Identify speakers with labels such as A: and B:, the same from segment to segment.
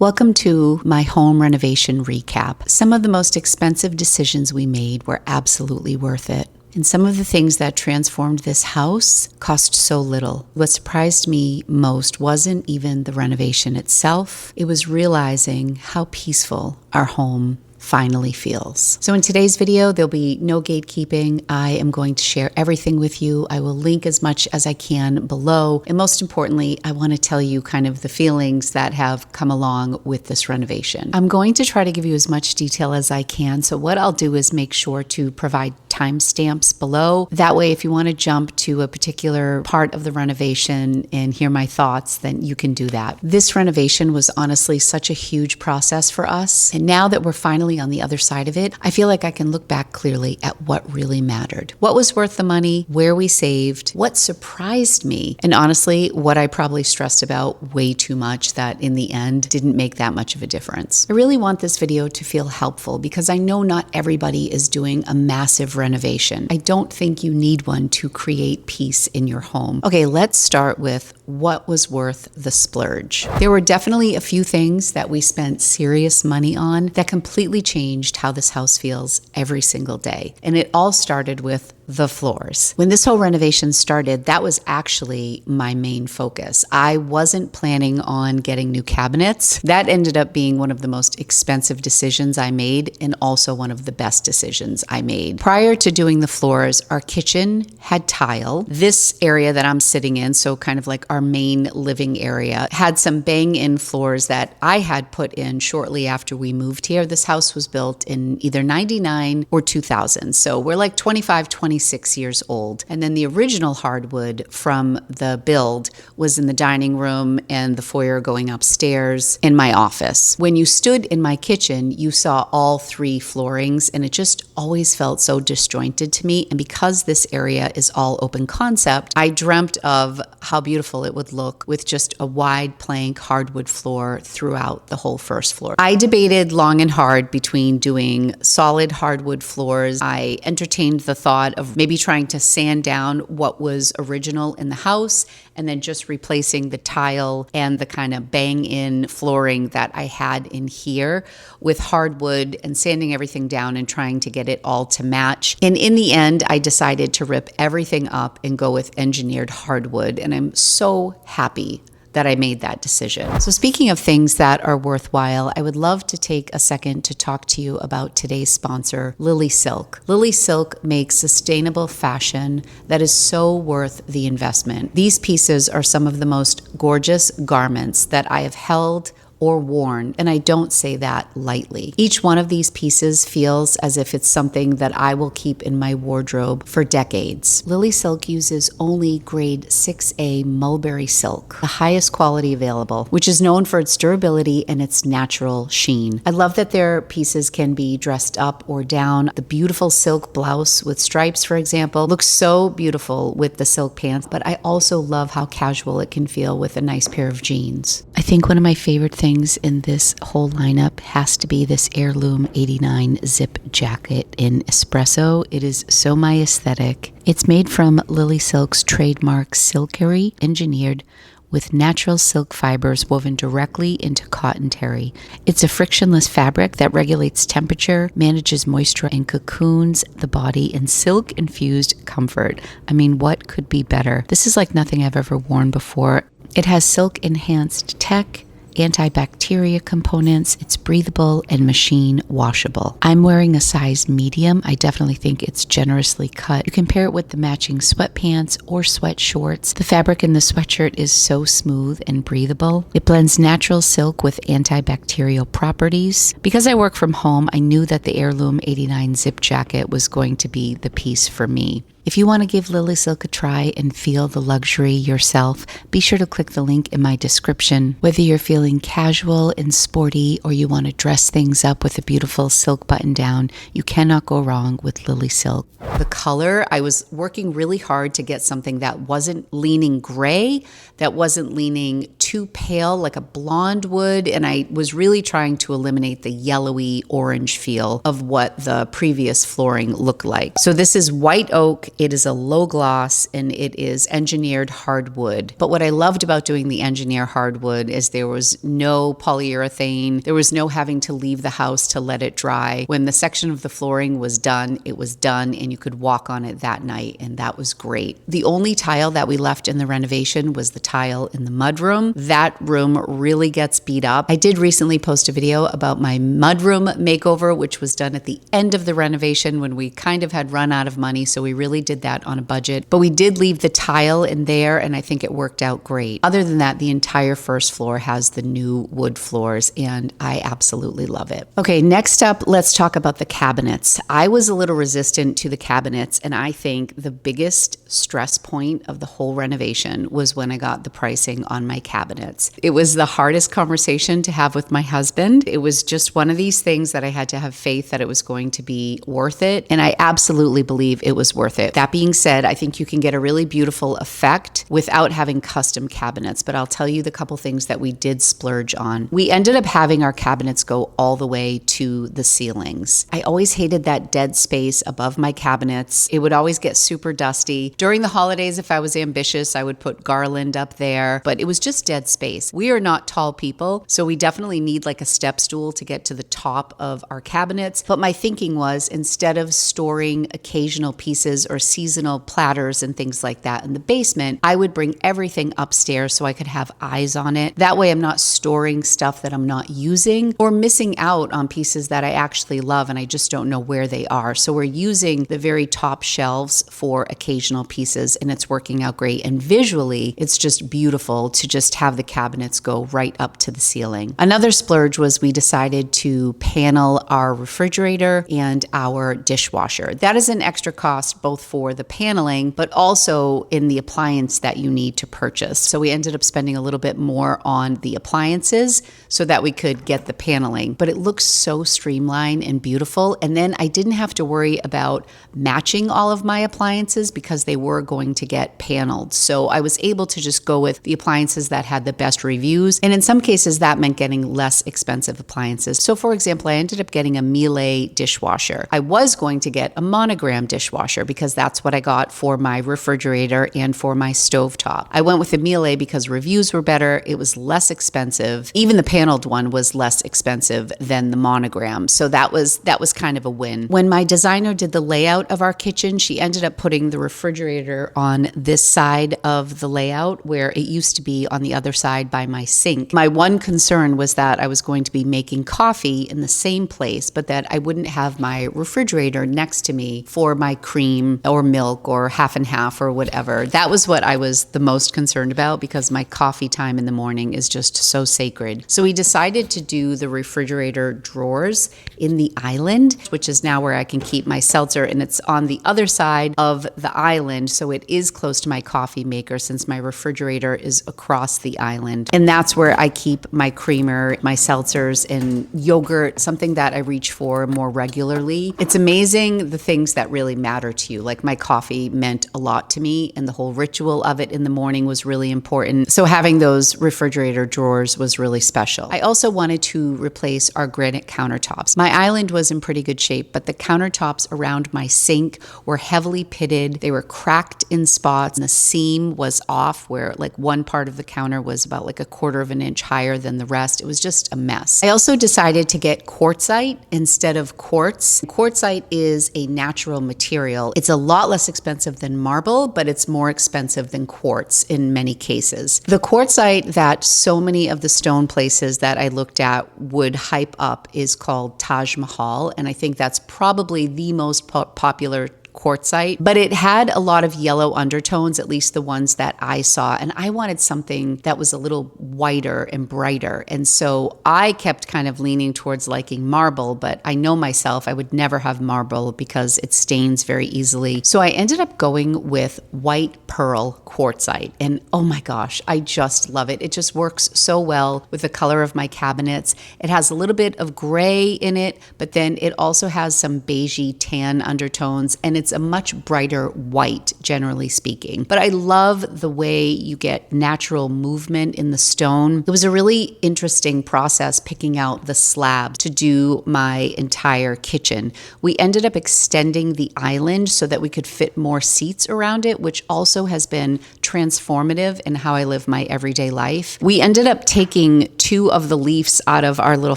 A: Welcome to my home renovation recap. Some of the most expensive decisions we made were absolutely worth it. And some of the things that transformed this house cost so little. What surprised me most wasn't even the renovation itself. It was realizing how peaceful our home finally feels. So in today's video, there'll be no gatekeeping. I am going to share everything with you. I will link as much as I can below. And most importantly, I want to tell you kind of the feelings that have come along with this renovation. I'm going to try to give you as much detail as I can. So what I'll do is make sure to provide timestamps below. That way, if you want to jump to a particular part of the renovation and hear my thoughts, then you can do that. This renovation was honestly such a huge process for us. And now that we're finally on the other side of it, I feel like I can look back clearly at what really mattered. What was worth the money, where we saved, what surprised me, and honestly, what I probably stressed about way too much that in the end didn't make that much of a difference. I really want this video to feel helpful because I know not everybody is doing a massive renovation. I don't think you need one to create peace in your home. Okay, let's start with what was worth the splurge. There were definitely a few things that we spent serious money on that completely changed how this house feels every single day. And it all started with the floors. When this whole renovation started, that was actually my main focus. I wasn't planning on getting new cabinets. That ended up being one of the most expensive decisions I made and also one of the best decisions I made. Prior to doing the floors, our kitchen had tile. This area that I'm sitting in, so kind of like our main living area, had some bang-in floors that I had put in shortly after we moved here. This house was built in either 99 or 2000. So we're like 26 years old. And then the original hardwood from the build was in the dining room and the foyer going upstairs in my office. When you stood in my kitchen, you saw all three floorings and it just always felt so disjointed to me. And because this area is all open concept, I dreamt of how beautiful it would look with just a wide plank hardwood floor throughout the whole first floor. I debated long and hard between doing solid hardwood floors. I entertained the thought of maybe trying to sand down what was original in the house and then just replacing the tile and the kind of bang-in flooring that I had in here with hardwood and sanding everything down and trying to get it all to match. And in the end, I decided to rip everything up and go with engineered hardwood. And I'm so happy that I made that decision. So speaking of things that are worthwhile, I would love to take a second to talk to you about today's sponsor, Lily Silk. Lily Silk makes sustainable fashion that is so worth the investment. These pieces are some of the most gorgeous garments that I have held or worn, and I don't say that lightly. Each one of these pieces feels as if it's something that I will keep in my wardrobe for decades. Lily Silk uses only grade 6A mulberry silk, the highest quality available, which is known for its durability and its natural sheen. I love that their pieces can be dressed up or down. The beautiful silk blouse with stripes, for example, looks so beautiful with the silk pants, but I also love how casual it can feel with a nice pair of jeans. I think one of my favorite things in this whole lineup has to be this heirloom 89 zip jacket in espresso. It is so my aesthetic. It's made from Lily Silk's trademark silkery, engineered with natural silk fibers woven directly into cotton terry. It's a frictionless fabric that regulates temperature, manages moisture, and cocoons the body in silk-infused comfort. I mean, what could be better? This is like nothing I've ever worn before. It has silk-enhanced tech, antibacteria components, it's breathable and machine washable. I'm wearing a size medium. I definitely think it's generously cut. You can pair it with the matching sweatpants or sweat shorts. The fabric in the sweatshirt is so smooth and breathable. It blends natural silk with antibacterial properties. Because I work from home, I knew that the heirloom 89 zip jacket was going to be the piece for me. If you want to give Lily Silk a try and feel the luxury yourself, be sure to click the link in my description. Whether you're feeling casual and sporty or you want to dress things up with a beautiful silk button down, you cannot go wrong with Lily Silk. The color, I was working really hard to get something that wasn't leaning gray, that wasn't leaning too too pale, like a blonde wood, and I was really trying to eliminate the yellowy orange feel of what the previous flooring looked like. So this is white oak, it is a low gloss, and it is engineered hardwood. But what I loved about doing the engineer hardwood is there was no polyurethane, there was no having to leave the house to let it dry. When the section of the flooring was done, it was done, and you could walk on it that night, and that was great. The only tile that we left in the renovation was the tile in the mudroom. That room really gets beat up. I did recently post a video about my mudroom makeover, which was done at the end of the renovation when we kind of had run out of money, so we really did that on a budget. But we did leave the tile in there, and I think it worked out great. Other than that, the entire first floor has the new wood floors, and I absolutely love it. Okay, next up, let's talk about the cabinets. I was a little resistant to the cabinets, and I think the biggest stress point of the whole renovation was when I got the pricing on my cabinets. It was the hardest conversation to have with my husband. It was just one of these things that I had to have faith that it was going to be worth it, and I absolutely believe it was worth it. That being said, I think you can get a really beautiful effect without having custom cabinets, but I'll tell you the couple things that we did splurge on. We ended up having our cabinets go all the way to the ceilings. I always hated that dead space above my cabinets. It would always get super dusty. During the holidays, if I was ambitious, I would put garland up there, but it was just dead space. We are not tall people, so we definitely need like a step stool to get to the top of our cabinets. But my thinking was, instead of storing occasional pieces or seasonal platters and things like that in the basement, I would bring everything upstairs so I could have eyes on it. That way I'm not storing stuff that I'm not using or missing out on pieces that I actually love and I just don't know where they are. So we're using the very top shelves for occasional pieces, and it's working out great. And visually, it's just beautiful to just have the cabinets go right up to the ceiling. Another splurge was we decided to panel our refrigerator and our dishwasher. That is an extra cost both for the paneling, but also in the appliance that you need to purchase. So we ended up spending a little bit more on the appliances so that we could get the paneling. But it looks so streamlined and beautiful. And then I didn't have to worry about matching all of my appliances because they were going to get paneled. So I was able to just go with the appliances that had the best reviews. And in some cases, that meant getting less expensive appliances. So for example, I ended up getting a Miele dishwasher. I was going to get a monogram dishwasher because that's what I got for my refrigerator and for my stovetop. I went with the Miele because reviews were better. It was less expensive. Even the paneled one was less expensive than the monogram. So that was kind of a win. When my designer did the layout of our kitchen, she ended up putting the refrigerator on this side of the layout where it used to be on the other side by my sink. My one concern was that I was going to be making coffee in the same place, but that I wouldn't have my refrigerator next to me for my cream or milk or half and half or whatever. That was what I was the most concerned about because my coffee time in the morning is just so sacred. So we decided to do the refrigerator drawers in the island, which is now where I can keep my seltzer, and it's on the other side of the island, so it is close to my coffee maker since my refrigerator is across the island. And that's where I keep my creamer, my seltzers, and yogurt, something that I reach for more regularly. It's amazing the things that really matter to you. Like my coffee meant a lot to me, and the whole ritual of it in the morning was really important. So having those refrigerator drawers was really special. I also wanted to replace our granite countertops. My island was in pretty good shape, but the countertops around my sink were heavily pitted. They were cracked in spots, and the seam was off where like one part of the counter was about like 1/4 of an inch higher than the rest. It was just a mess. I also decided to get quartzite instead of quartz. Quartzite is a natural material. It's a lot less expensive than marble, but it's more expensive than quartz in many cases. The quartzite that so many of the stone places that I looked at would hype up is called Taj Mahal, and I think that's probably the most popular quartzite, but it had a lot of yellow undertones, at least the ones that I saw, and I wanted something that was a little whiter and brighter. And so I kept kind of leaning towards liking marble, but I know myself, I would never have marble because it stains very easily. So I ended up going with white pearl quartzite, and oh my gosh, I just love it. It just works so well with the color of my cabinets. It has a little bit of gray in it, but then it also has some beigey tan undertones, and it's a much brighter white, generally speaking. But I love the way you get natural movement in the stone. It was a really interesting process picking out the slab to do my entire kitchen. We ended up extending the island so that we could fit more seats around it, which also has been transformative in how I live my everyday life. We ended up taking 2 of the leaves out of our little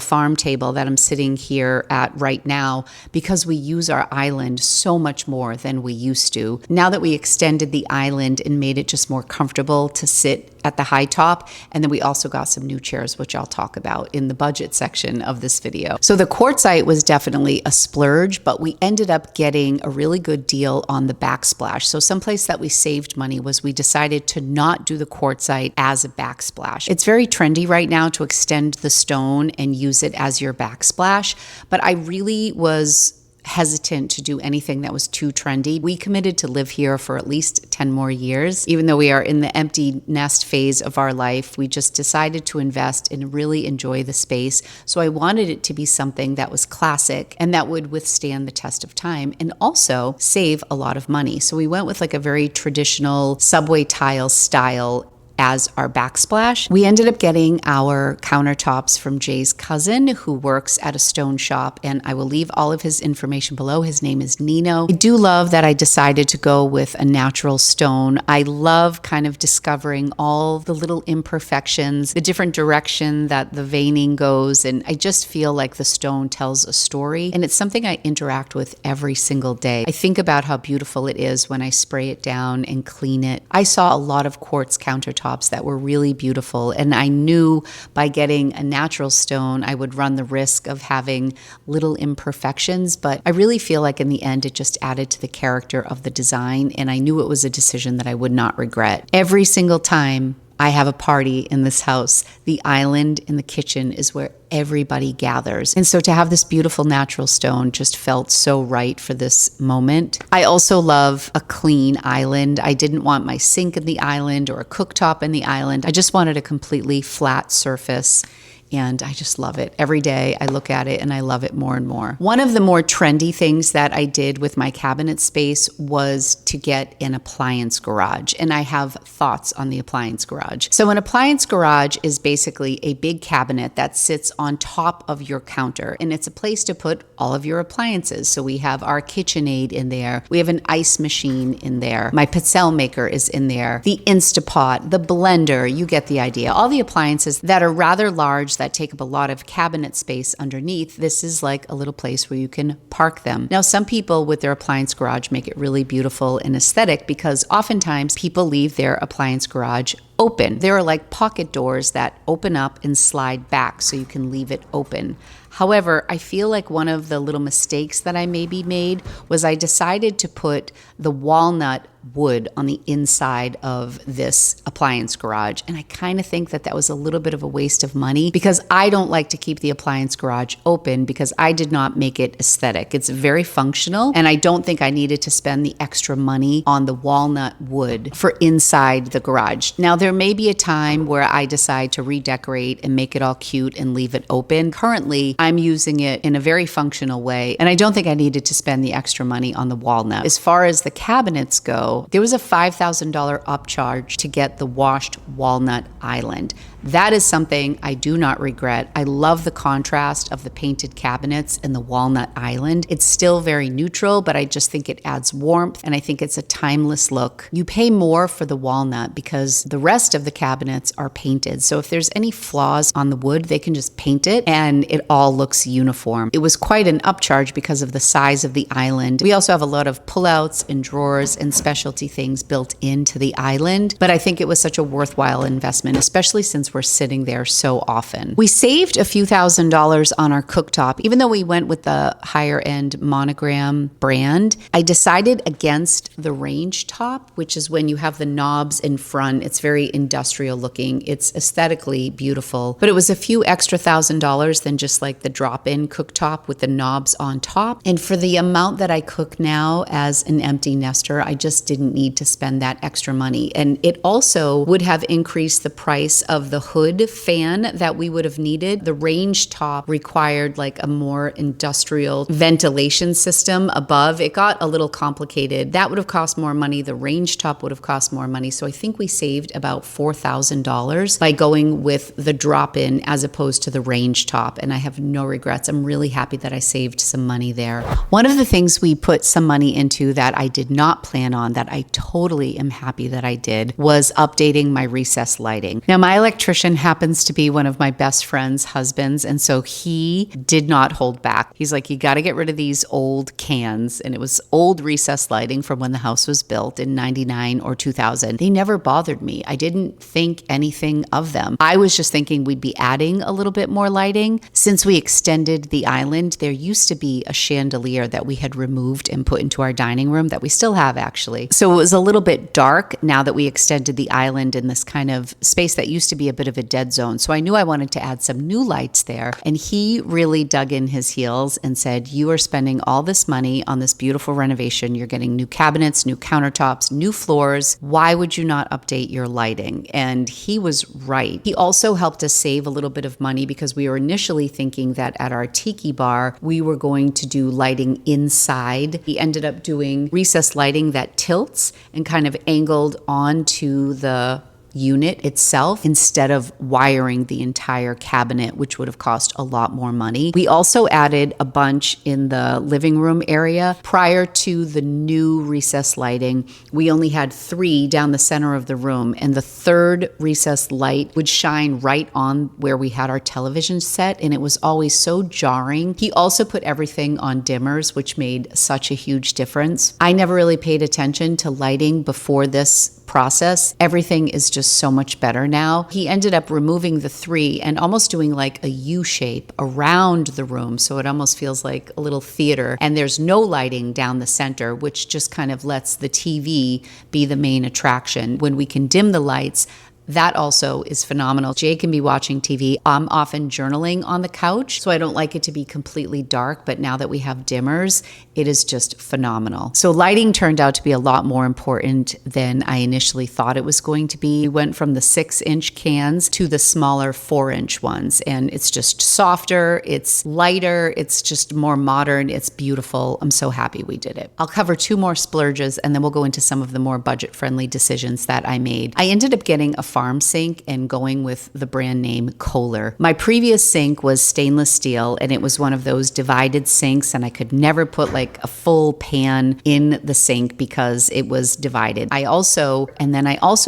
A: farm table that I'm sitting here at right now because we use our island so much more than we used to. Now that we extended the island and made it just more comfortable to sit at the high top, and then we also got some new chairs, which I'll talk about in the budget section of this video. So the quartzite was definitely a splurge, but we ended up getting a really good deal on the backsplash. So someplace that we saved money was we decided to not do the quartzite as a backsplash. It's very trendy right now to extend the stone and use it as your backsplash, but I really was hesitant to do anything that was too trendy. We committed to live here for at least 10 more years. Even though we are in the empty nest phase of our life, we just decided to invest and really enjoy the space. So I wanted it to be something that was classic and that would withstand the test of time and also save a lot of money. So we went with like a very traditional subway tile style as our backsplash. We ended up getting our countertops from Jay's cousin who works at a stone shop, and I will leave all of his information below. His name is Nino. I do love that I decided to go with a natural stone. I love kind of discovering all the little imperfections, the different direction that the veining goes, and I just feel like the stone tells a story, and it's something I interact with every single day. I think about how beautiful it is when I spray it down and clean it. I saw a lot of quartz countertops that were really beautiful, and I knew by getting a natural stone I would run the risk of having little imperfections, but I really feel like in the end it just added to the character of the design, and I knew it was a decision that I would not regret. Every single time I have a party in this house, the island in the kitchen is where everybody gathers. And so to have this beautiful natural stone just felt so right for this moment. I also love a clean island. I didn't want my sink in the island or a cooktop in the island. I just wanted a completely flat surface. And I just love it. Every day I look at it and I love it more and more. One of the more trendy things that I did with my cabinet space was to get an appliance garage. And I have thoughts on the appliance garage. So an appliance garage is basically a big cabinet that sits on top of your counter. And it's a place to put all of your appliances. So we have our KitchenAid in there. We have an ice machine in there. My pizzelle maker is in there. The Instapot, the blender, you get the idea. All the appliances that are rather large that take up a lot of cabinet space underneath, this is like a little place where you can park them. Now, some people with their appliance garage make it really beautiful and aesthetic because oftentimes people leave their appliance garage open. There are like pocket doors that open up and slide back so you can leave it open. However, I feel like one of the little mistakes that I maybe made was I decided to put the walnut wood on the inside of this appliance garage. And I kind of think that that was a little bit of a waste of money because I don't like to keep the appliance garage open because I did not make it aesthetic. It's very functional, and I don't think I needed to spend the extra money on the walnut wood for inside the garage. Now, there may be a time where I decide to redecorate and make it all cute and leave it open. Currently, I'm using it in a very functional way, and I don't think I needed to spend the extra money on the walnut. As far as the cabinets go, there was a $5,000 upcharge to get the washed walnut island. That is something I do not regret. I love the contrast of the painted cabinets and the walnut island. It's still very neutral, but I just think it adds warmth, and I think it's a timeless look. You pay more for the walnut because the rest of the cabinets are painted. So if there's any flaws on the wood, they can just paint it and it all looks uniform. It was quite an upcharge because of the size of the island. We also have a lot of pullouts and drawers and specialty things built into the island, but I think it was such a worthwhile investment, especially since we're sitting there so often. We saved a few $1,000s on our cooktop. Even though we went with the higher end Monogram brand, I decided against the range top, which is when you have the knobs in front. It's very industrial looking. It's aesthetically beautiful, but it was a few extra $1,000s than just like the drop-in cooktop with the knobs on top. And for the amount that I cook now as an empty nester, I just didn't need to spend that extra money. And it also would have increased the price of the hood fan that we would have needed. The range top required like a more industrial ventilation system above. It got a little complicated. That would have cost more money. The range top would have cost more money. So I think we saved about $4,000 by going with the drop-in as opposed to the range top. And I have no regrets. I'm really happy that I saved some money there. One of the things we put some money into that I did not plan on, that I totally am happy that I did, was updating my recessed lighting. Now, my electrician happens to be one of my best friend's husbands, and so he did not hold back. He's like, you got to get rid of these old cans. And it was old recessed lighting from when the house was built in 99 or 2000. They never bothered me. I didn't think anything of them. I was just thinking we'd be adding a little bit more lighting. Since we extended the island, there used to be a chandelier that we had removed and put into our dining room that we still have, actually. So it was a little bit dark now that we extended the island in this kind of space that used to be a bit of a dead zone. So I knew I wanted to add some new lights there. And he really dug in his heels and said, you are spending all this money on this beautiful renovation. You're getting new cabinets, new countertops, new floors. Why would you not update your lighting? And he was right. He also helped us save a little bit of money because we were initially thinking that at our tiki bar, we were going to do lighting inside. He ended up doing recessed lighting that tilts and kind of angled onto the unit itself instead of wiring the entire cabinet, which would have cost a lot more money. We also added a bunch in the living room area. Prior to the new recessed lighting, we only had 3 down the center of the room, and the third recessed light would shine right on where we had our television set, and it was always so jarring. He also put everything on dimmers, which made such a huge difference. I never really paid attention to lighting before this process. Everything is just so much better now. He ended up removing the 3 and almost doing like a U shape around the room, so it almost feels like a little theater. And there's no lighting down the center, which just kind of lets the TV be the main attraction. When we can dim the lights, that also is phenomenal. Jay can be watching TV. I'm often journaling on the couch, so I don't like it to be completely dark, but now that we have dimmers, it is just phenomenal. So lighting turned out to be a lot more important than I initially thought it was going to be. We went from the 6-inch cans to the smaller 4-inch ones, and it's just softer, it's lighter, it's just more modern, it's beautiful. I'm so happy we did it. I'll cover 2 more splurges, and then we'll go into some of the more budget-friendly decisions that I made. I ended up getting a farm sink and going with the brand name Kohler. My previous sink was stainless steel, and it was one of those divided sinks, and I could never put like a full pan in the sink because it was divided. I also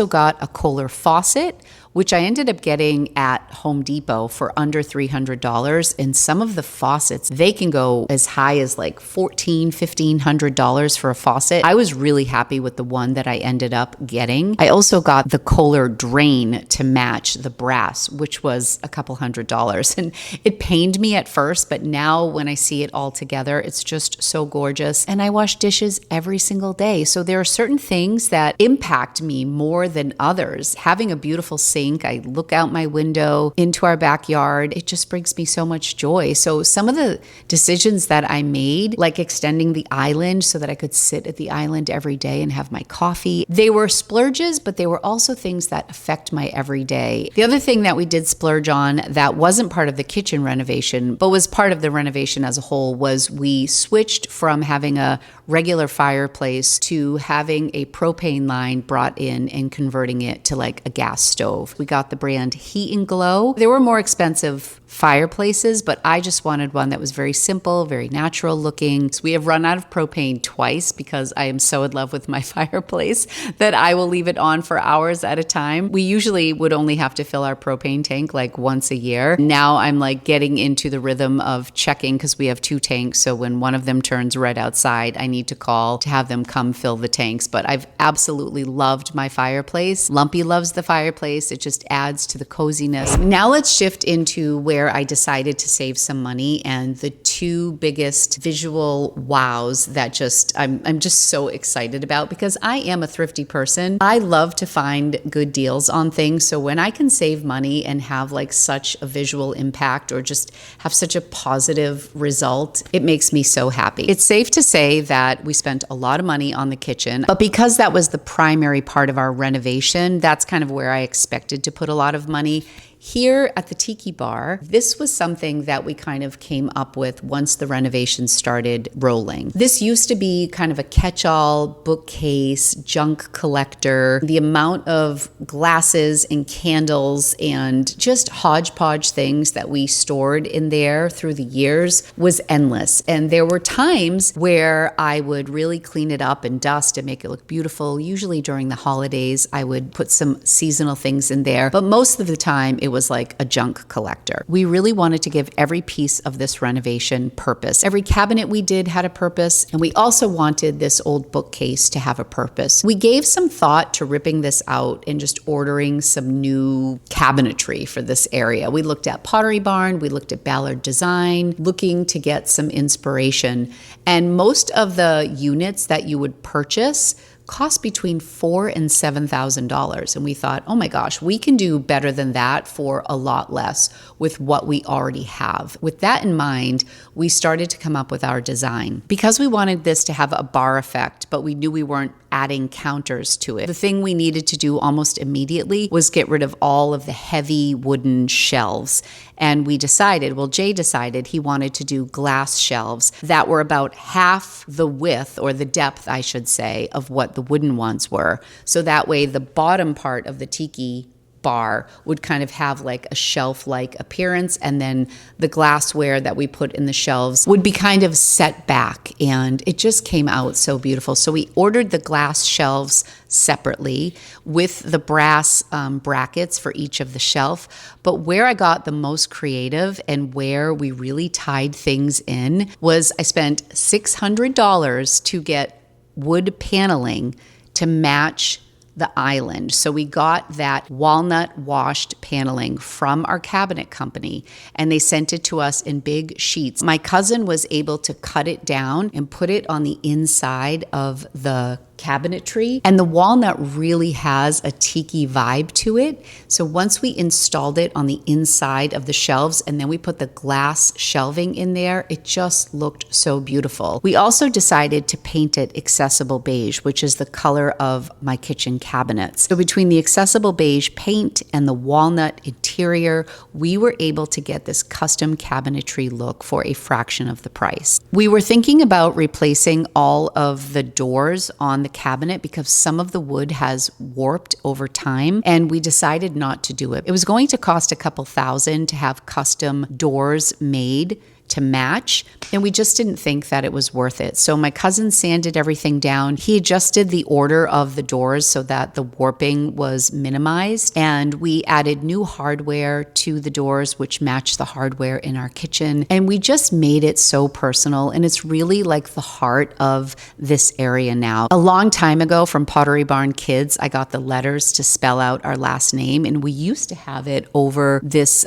A: got a Kohler faucet, which I ended up getting at Home Depot for under $300. And some of the faucets, they can go as high as like $1,400, $1,500 for a faucet. I was really happy with the one that I ended up getting. I also got the Kohler Drain to match the brass, which was a couple $100s. And it pained me at first, but now when I see it all together, it's just so gorgeous. And I wash dishes every single day. So there are certain things that impact me more than others. Having a beautiful sink, I look out my window into our backyard. It just brings me so much joy. So some of the decisions that I made, like extending the island so that I could sit at the island every day and have my coffee, they were splurges, but they were also things that affect my everyday. The other thing that we did splurge on that wasn't part of the kitchen renovation, but was part of the renovation as a whole, was we switched from having a regular fireplace to having a propane line brought in and converting it to like a gas stove. We got the brand Heat and Glow. They were more expensive fireplaces, but I just wanted one that was very simple, very natural looking. So we have run out of propane twice because I am so in love with my fireplace that I will leave it on for hours at a time. We usually would only have to fill our propane tank like once a year. Now I'm like getting into the rhythm of checking because we have 2 tanks. So when one of them turns red outside, I need to call to have them come fill the tanks. But I've absolutely loved my fireplace. Lumpy loves the fireplace. It just adds to the coziness. Now let's shift into where I decided to save some money, and the 2 biggest visual wows that I'm just so excited about, because I am a thrifty person. I love to find good deals on things. So when I can save money and have like such a visual impact or just have such a positive result, it makes me so happy. It's safe to say that we spent a lot of money on the kitchen, but because that was the primary part of our renovation, that's kind of where I expected to put a lot of money. Here at the Tiki Bar, this was something that we kind of came up with once the renovation started rolling. This used to be kind of a catch-all bookcase, junk collector. The amount of glasses and candles and just hodgepodge things that we stored in there through the years was endless. And there were times where I would really clean it up and dust and make it look beautiful. Usually during the holidays, I would put some seasonal things in there, but most of the time it was like a junk collector. We really wanted to give every piece of this renovation purpose. Every cabinet we did had a purpose, and we also wanted this old bookcase to have a purpose. We gave some thought to ripping this out and just ordering some new cabinetry for this area. We looked at Pottery Barn, we looked at Ballard Design, looking to get some inspiration. And most of the units that you would purchase cost between $4,000 and $7,000. And we thought, oh my gosh, we can do better than that for a lot less with what we already have. With that in mind, we started to come up with our design. Because we wanted this to have a bar effect, but we knew we weren't adding counters to it. The thing we needed to do almost immediately was get rid of all of the heavy wooden shelves. And we decided, well, Jay decided he wanted to do glass shelves that were about half the width, or the depth, I should say, of what the wooden ones were. So that way the bottom part of the tiki bar would kind of have like a shelf-like appearance, and then the glassware that we put in the shelves would be kind of set back, and it just came out so beautiful. So we ordered the glass shelves separately with the brass brackets for each of the shelf. But where I got the most creative and where we really tied things in was I spent $600 to get wood paneling to match the island. So we got that walnut washed paneling from our cabinet company, and they sent it to us in big sheets. My cousin was able to cut it down and put it on the inside of the cabinetry, and the walnut really has a tiki vibe to it. So once we installed it on the inside of the shelves and then we put the glass shelving in there, it just looked so beautiful. We also decided to paint it accessible beige, which is the color of my kitchen cabinets. So between the accessible beige paint and the walnut interior, we were able to get this custom cabinetry look for a fraction of the price. We were thinking about replacing all of the doors on the cabinet because some of the wood has warped over time, and we decided not to do it. It was going to cost a couple $1,000 to have custom doors made to match, and we just didn't think that it was worth it. So my cousin sanded everything down. He adjusted the order of the doors so that the warping was minimized, and we added new hardware to the doors which matched the hardware in our kitchen, and we just made it so personal, and it's really like the heart of this area now. A long time ago from Pottery Barn Kids, I got the letters to spell out our last name, and we used to have it over this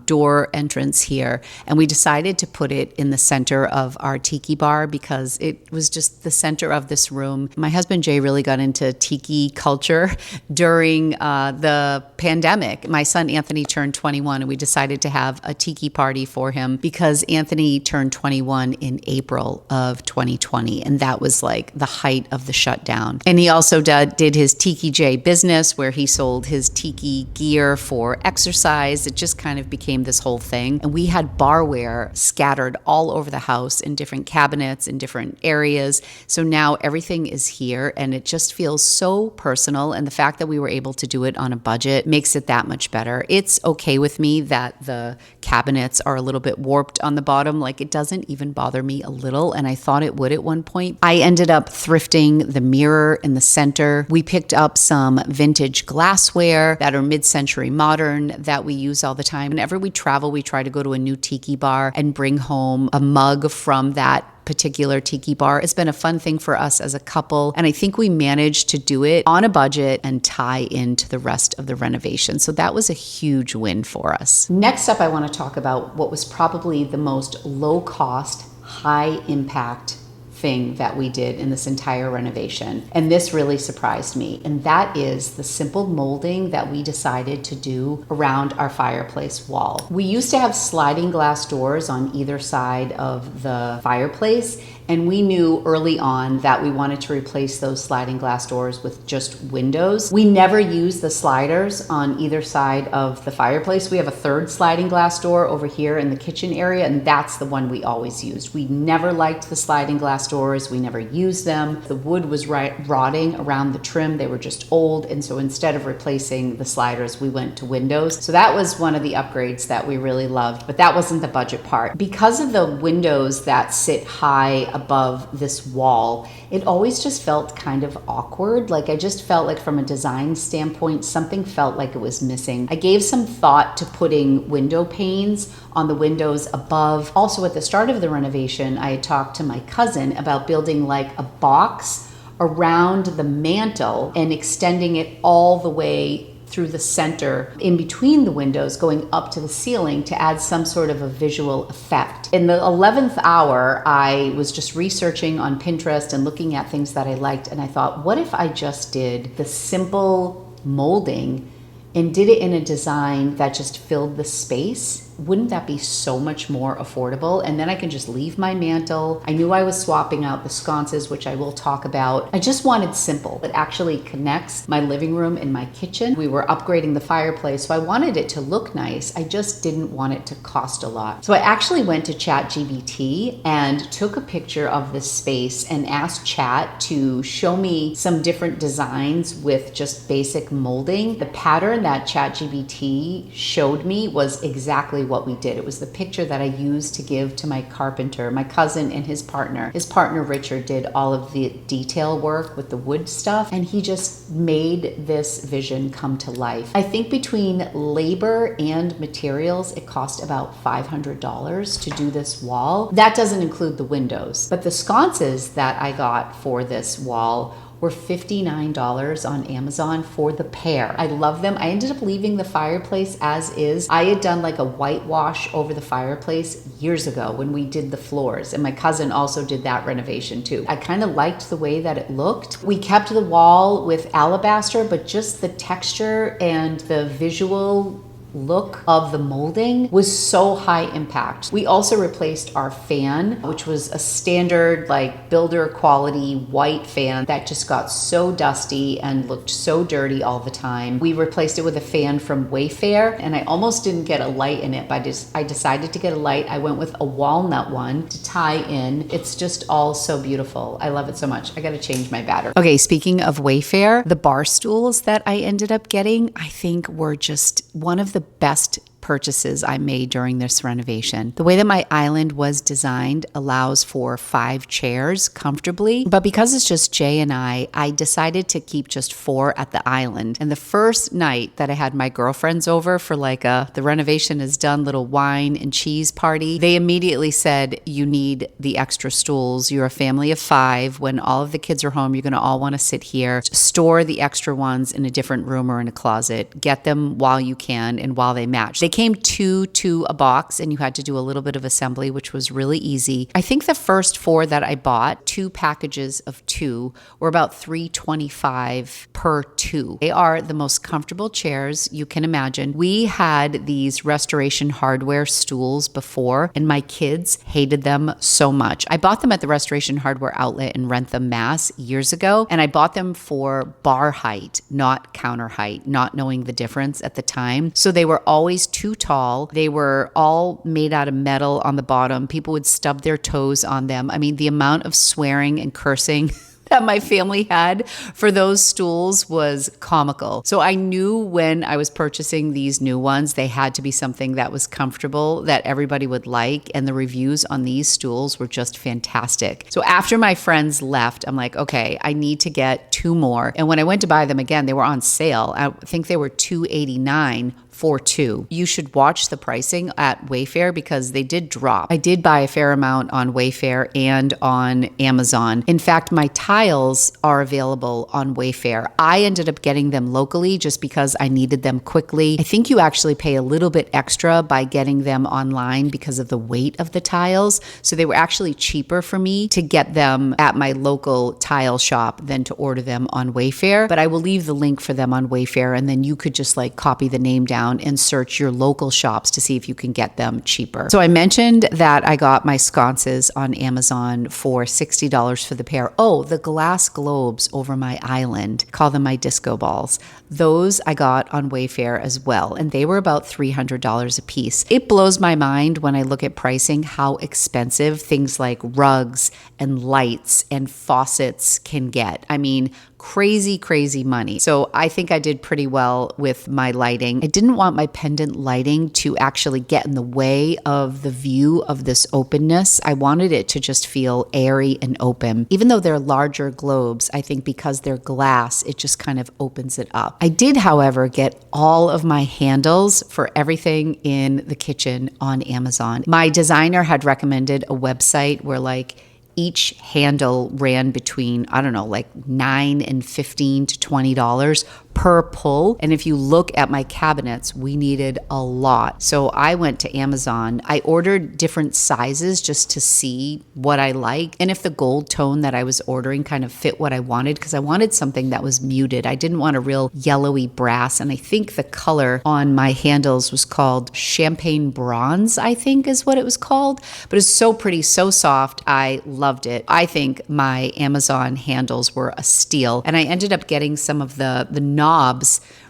A: door entrance here, and we decided to put it in the center of our tiki bar because it was just the center of this room. My husband Jay really got into tiki culture during the pandemic. My son Anthony turned 21, and we decided to have a tiki party for him because Anthony turned 21 in April of 2020, and that was like the height of the shutdown. And he also did his Tiki J business where he sold his tiki gear for exercise. It just kind of became this whole thing, and we had barware scattered all over the house in different cabinets in different areas. So now everything is here, and it just feels so personal. And the fact that we were able to do it on a budget makes it that much better. It's okay with me that the cabinets are a little bit warped on the bottom. Like, it doesn't even bother me a little, and I thought it would at one point. I ended up thrifting the mirror in the center. We picked up some vintage glassware that are mid-century modern that we use all the time. Whenever we travel, we try to go to a new tiki bar and bring home a mug from that particular tiki bar. It's been a fun thing for us as a couple, and I think we managed to do it on a budget and tie into the rest of the renovation. So that was a huge win for us. Next up, I want to talk about what was probably the most low-cost, high-impact thing that we did in this entire renovation. And this really surprised me. And that is the simple molding that we decided to do around our fireplace wall. We used to have sliding glass doors on either side of the fireplace, And we knew early on that we wanted to replace those sliding glass doors with just windows. We never use the sliders on either side of the fireplace. We have a third sliding glass door over here in the kitchen area, and that's the one we always used. We never liked the sliding glass doors. We never used them. The wood was rotting around the trim. They were just old, and so instead of replacing the sliders, we went to windows. So that was one of the upgrades that we really loved, but that wasn't the budget part. Because of the windows that sit high above this wall, it always just felt kind of awkward. Like I just felt like from a design standpoint, something felt like it was missing. I gave some thought to putting window panes on the windows above. Also at the start of the renovation, I had talked to my cousin about building like a box around the mantle and extending it all the way through the center in between the windows going up to the ceiling to add some sort of a visual effect. In the 11th hour, I was just researching on Pinterest and looking at things that I liked, and I thought, what if I just did the simple molding and did it in a design that just filled the space? Wouldn't that be so much more affordable? And then I can just leave my mantle. I knew I was swapping out the sconces, which I will talk about. I just wanted simple. It actually connects my living room and my kitchen. We were upgrading the fireplace, so I wanted it to look nice. I just didn't want it to cost a lot. So I actually went to ChatGPT and took a picture of this space and asked Chat to show me some different designs with just basic molding. The pattern that ChatGPT showed me was exactly what we did. It was the picture that I used to give to my carpenter, my cousin and his partner. His partner Richard did all of the detail work with the wood stuff, and he just made this vision come to life. I think between labor and materials, it cost about $500 to do this wall. That doesn't include the windows, but the sconces that I got for this wall were $59 on Amazon for the pair. I love them. I ended up leaving the fireplace as is. I had done like a whitewash over the fireplace years ago when we did the floors, and my cousin also did that renovation too. I kind of liked the way that it looked. We kept the wall with alabaster, but just the texture and the visual look of the molding was so high impact. We also replaced our fan, which was a standard like builder quality white fan that just got so dusty and looked so dirty all the time. We replaced it with a fan from Wayfair, and I almost didn't get a light in it, but I decided to get a light. I went with a walnut one to tie in. It's just all so beautiful. I love it so much. I gotta change my battery. Okay, speaking of Wayfair, the bar stools that I ended up getting, I think were just one of the best purchases I made during this renovation. The way that my island was designed allows for 5 chairs comfortably, but because it's just Jay and I decided to keep just 4 at the island. And the first night that I had my girlfriends over for like the renovation is done little wine and cheese party, they immediately said, you need the extra stools. You're a family of 5. When all of the kids are home, you're gonna all wanna sit here. Store the extra ones in a different room or in a closet. Get them while you can and while they match. They came 2 to a box, and you had to do a little bit of assembly, which was really easy. I think the first 4 that I bought, 2 packages of 2, were about $325 per 2. They are the most comfortable chairs you can imagine. We had these Restoration Hardware stools before, and my kids hated them so much. I bought them at the Restoration Hardware outlet in Rentham, Mass years ago, and I bought them for bar height, not counter height, not knowing the difference at the time. So they were always too tall. They were all made out of metal on the bottom. People would stub their toes on them. I mean, the amount of swearing and cursing that my family had for those stools was comical. So I knew when I was purchasing these new ones, they had to be something that was comfortable, that everybody would like, and the reviews on these stools were just fantastic. So after my friends left, I'm like, okay, I need to get 2 more. And when I went to buy them again, they were on sale. I think they were $289 for 2. You should watch the pricing at Wayfair because they did drop. I did buy a fair amount on Wayfair and on Amazon. In fact, my tiles are available on Wayfair. I ended up getting them locally just because I needed them quickly. I think you actually pay a little bit extra by getting them online because of the weight of the tiles. So they were actually cheaper for me to get them at my local tile shop than to order them on Wayfair. But I will leave the link for them on Wayfair, and then you could just like copy the name down around and search your local shops to see if you can get them cheaper. So I mentioned that I got my sconces on Amazon for $60 for the pair. Oh, the glass globes over my island, call them my disco balls. Those I got on Wayfair as well, and they were about $300 a piece. It blows my mind when I look at pricing how expensive things like rugs and lights and faucets can get. I mean, crazy, crazy money. So I think I did pretty well with my lighting. I didn't want my pendant lighting to actually get in the way of the view of this openness. I wanted it to just feel airy and open. Even though they're larger globes, I think because they're glass, it just kind of opens it up. I did, however, get all of my handles for everything in the kitchen on Amazon. My designer had recommended a website where each handle ran between, I don't know, like $9 and $15 to $20 per pull. And if you look at my cabinets, we needed a lot. So I went to Amazon. I ordered different sizes just to see what I like. And if the gold tone that I was ordering kind of fit what I wanted, because I wanted something that was muted. I didn't want a real yellowy brass. And I think the color on my handles was called Champagne Bronze, I think is what it was called. But it's so pretty, so soft. I loved it. I think my Amazon handles were a steal. And I ended up getting some of the knobs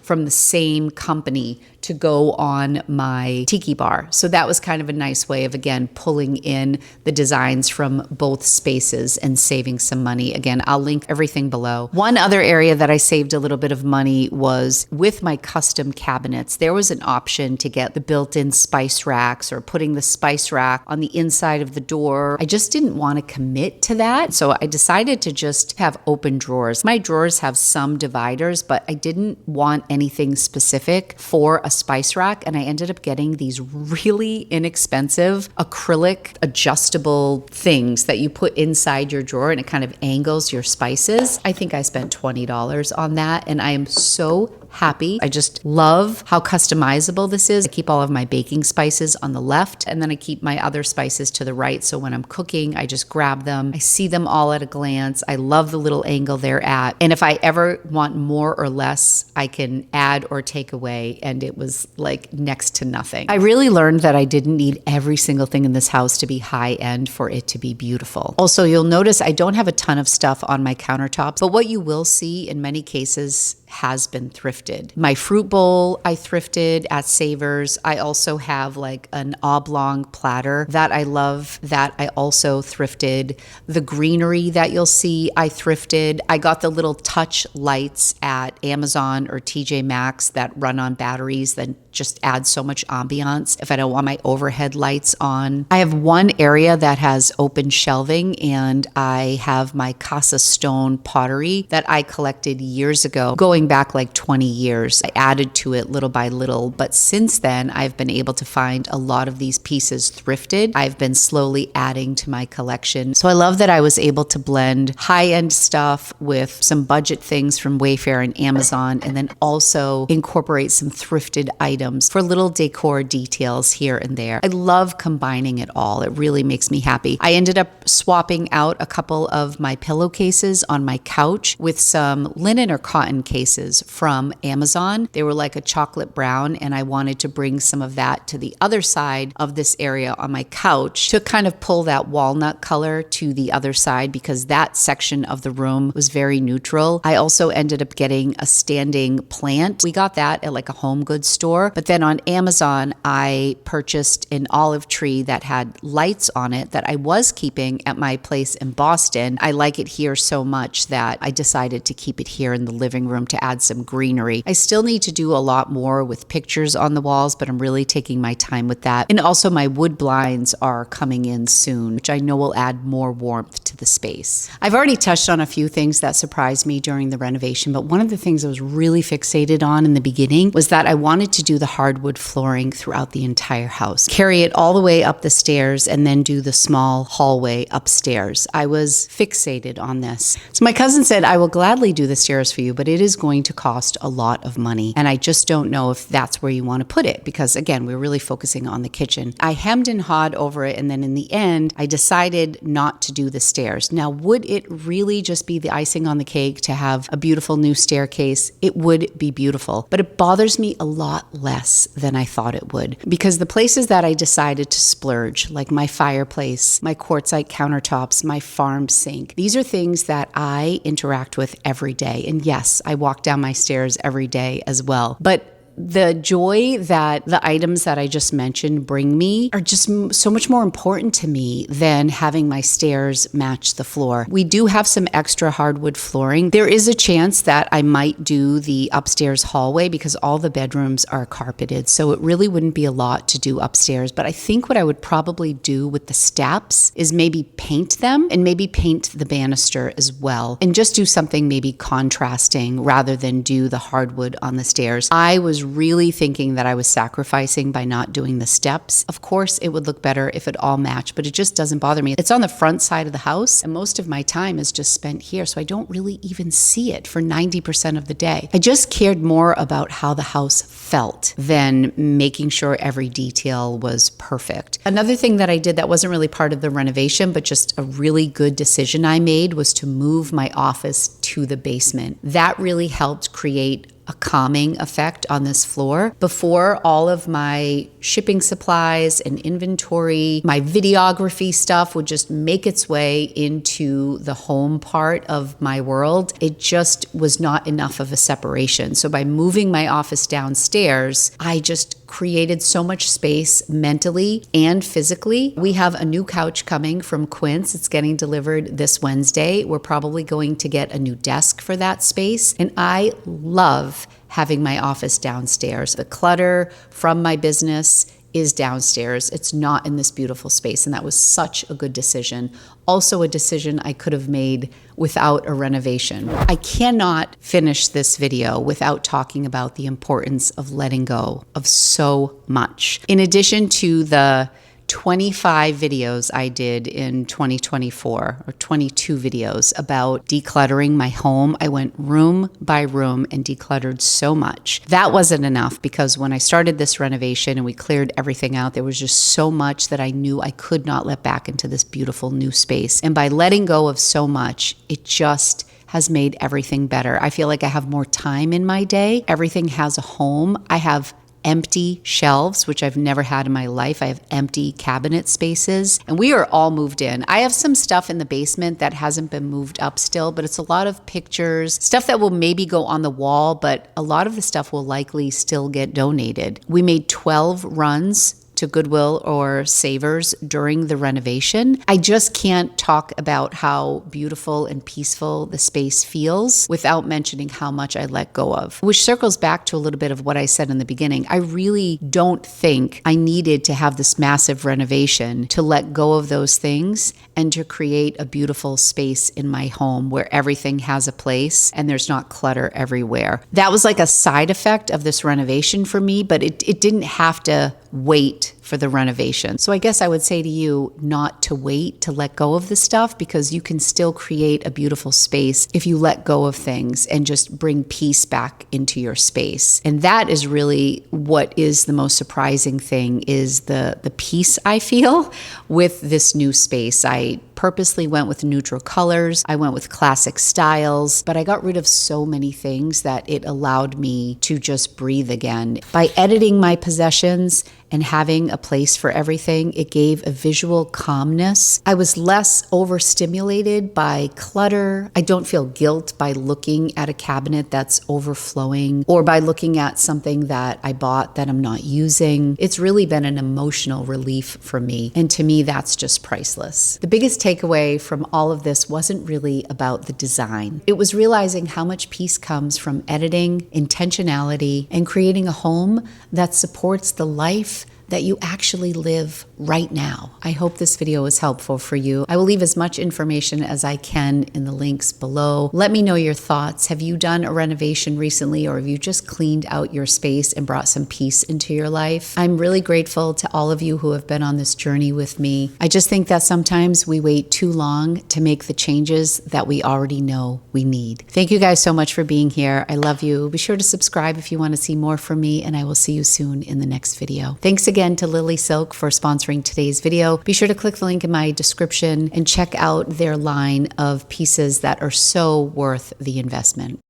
A: from the same company to go on my tiki bar. So that was kind of a nice way of, again, pulling in the designs from both spaces and saving some money. Again, I'll link everything below. One other area that I saved a little bit of money was with my custom cabinets. There was an option to get the built-in spice racks or putting the spice rack on the inside of the door. I just didn't want to commit to that. So I decided to just have open drawers. My drawers have some dividers, but I didn't want anything specific for a spice rack, and I ended up getting these really inexpensive acrylic adjustable things that you put inside your drawer, and it kind of angles your spices. I think I spent $20 on that, and I am so happy. I just love how customizable this is. I keep all of my baking spices on the left, and then I keep my other spices to the right. So when I'm cooking, I just grab them. I see them all at a glance. I love the little angle they're at. And if I ever want more or less, I can add or take away. And it was like next to nothing. I really learned that I didn't need every single thing in this house to be high end for it to be beautiful. Also, you'll notice I don't have a ton of stuff on my countertops, but what you will see in many cases has been thrifted. My fruit bowl I thrifted at Savers. I also have like an oblong platter that I love that I also thrifted. The greenery that you'll see I thrifted. I got the little touch lights at Amazon or TJ Maxx that run on batteries that just add so much ambiance if I don't want my overhead lights on. I have one area that has open shelving, and I have my Casa Stone pottery that I collected years ago, going back like 20 years. I added to it little by little, but since then I've been able to find a lot of these pieces thrifted. I've been slowly adding to my collection. So I love that I was able to blend high-end stuff with some budget things from Wayfair and Amazon, and then also incorporate some thrifted items for little decor details here and there. I love combining it all. It really makes me happy. I ended up swapping out a couple of my pillowcases on my couch with some linen or cotton cases from Amazon. They were like a chocolate brown, and I wanted to bring some of that to the other side of this area on my couch to kind of pull that walnut color to the other side, because that section of the room was very neutral. I also ended up getting a standing plant. We got that at like a home goods store. But then on Amazon, I purchased an olive tree that had lights on it that I was keeping at my place in Boston. I like it here so much that I decided to keep it here in the living room to add some greenery. I still need to do a lot more with pictures on the walls, but I'm really taking my time with that. And also my wood blinds are coming in soon, which I know will add more warmth to the space. I've already touched on a few things that surprised me during the renovation, but one of the things I was really fixated on in the beginning was that I wanted to do the hardwood flooring throughout the entire house. Carry it all the way up the stairs and then do the small hallway upstairs. I was fixated on this. So my cousin said, I will gladly do the stairs for you, but it is going to cost a lot of money. And I just don't know if that's where you want to put it, because again, we're really focusing on the kitchen. I hemmed and hawed over it, and then in the end, I decided not to do the stairs. stairs. Now, would it really just be the icing on the cake to have a beautiful new staircase? It would be beautiful, but it bothers me a lot less than I thought it would, because the places that I decided to splurge, like my fireplace, my quartzite countertops, my farm sink, these are things that I interact with every day. And yes, I walk down my stairs every day as well. But the joy that the items that I just mentioned bring me are just so much more important to me than having my stairs match the floor. We do have some extra hardwood flooring. There is a chance that I might do the upstairs hallway because all the bedrooms are carpeted, so it really wouldn't be a lot to do upstairs. But I think what I would probably do with the steps is maybe paint them and maybe paint the banister as well, and just do something maybe contrasting rather than do the hardwood on the stairs. I was really thinking that I was sacrificing by not doing the steps. Of course, it would look better if it all matched, but it just doesn't bother me. It's on the front side of the house, and most of my time is just spent here, so I don't really even see it for 90% of the day. I just cared more about how the house felt than making sure every detail was perfect. Another thing that I did that wasn't really part of the renovation, but just a really good decision I made, was to move my office to the basement. That really helped create a calming effect on this floor. Before, all of my shipping supplies and inventory, my videography stuff would just make its way into the home part of my world. It just was not enough of a separation. So by moving my office downstairs, I just created so much space mentally and physically. We have a new couch coming from Quince. It's getting delivered this Wednesday. We're probably going to get a new desk for that space. And I love having my office downstairs. The clutter from my business is downstairs. It's not in this beautiful space, and that was such a good decision. Also a decision I could have made without a renovation. I cannot finish this video without talking about the importance of letting go of so much. In addition to the 25 videos I did in 2024, or 22 videos about decluttering my home. I went room by room and decluttered so much. That wasn't enough, because when I started this renovation and we cleared everything out, there was just so much that I knew I could not let back into this beautiful new space. And by letting go of so much, it just has made everything better. I feel like I have more time in my day. Everything has a home. I have empty shelves, which I've never had in my life. I have empty cabinet spaces, and we are all moved in. I have some stuff in the basement that hasn't been moved up still, but it's a lot of pictures, stuff that will maybe go on the wall, but a lot of the stuff will likely still get donated. We made 12 runs to Goodwill or Savers during the renovation. I just can't talk about how beautiful and peaceful the space feels without mentioning how much I let go of, which circles back to a little bit of what I said in the beginning. I really don't think I needed to have this massive renovation to let go of those things and to create a beautiful space in my home where everything has a place and there's not clutter everywhere. That was like a side effect of this renovation for me, but it didn't have to wait for the renovation. So I guess I would say to you not to wait to let go of the stuff, because you can still create a beautiful space if you let go of things and just bring peace back into your space. And that is really what is the most surprising thing, is the peace I feel with this new space. I purposely went with neutral colors. I went with classic styles, but I got rid of so many things that it allowed me to just breathe again. By editing my possessions and having a place for everything, it gave a visual calmness. I was less overstimulated by clutter. I don't feel guilt by looking at a cabinet that's overflowing, or by looking at something that I bought that I'm not using. It's really been an emotional relief for me, and to me, that's just priceless. The biggest takeaway from all of this wasn't really about the design. It was realizing how much peace comes from editing, intentionality, and creating a home that supports the life that you actually live right now. I hope this video was helpful for you. I will leave as much information as I can in the links below. Let me know your thoughts. Have you done a renovation recently, or have you just cleaned out your space and brought some peace into your life? I'm really grateful to all of you who have been on this journey with me. I just think that sometimes we wait too long to make the changes that we already know we need. Thank you guys so much for being here. I love you. Be sure to subscribe if you want to see more from me, and I will see you soon in the next video. Thanks again again to Lily Silk for sponsoring today's video. Be sure to click the link in my description and check out their line of pieces that are so worth the investment.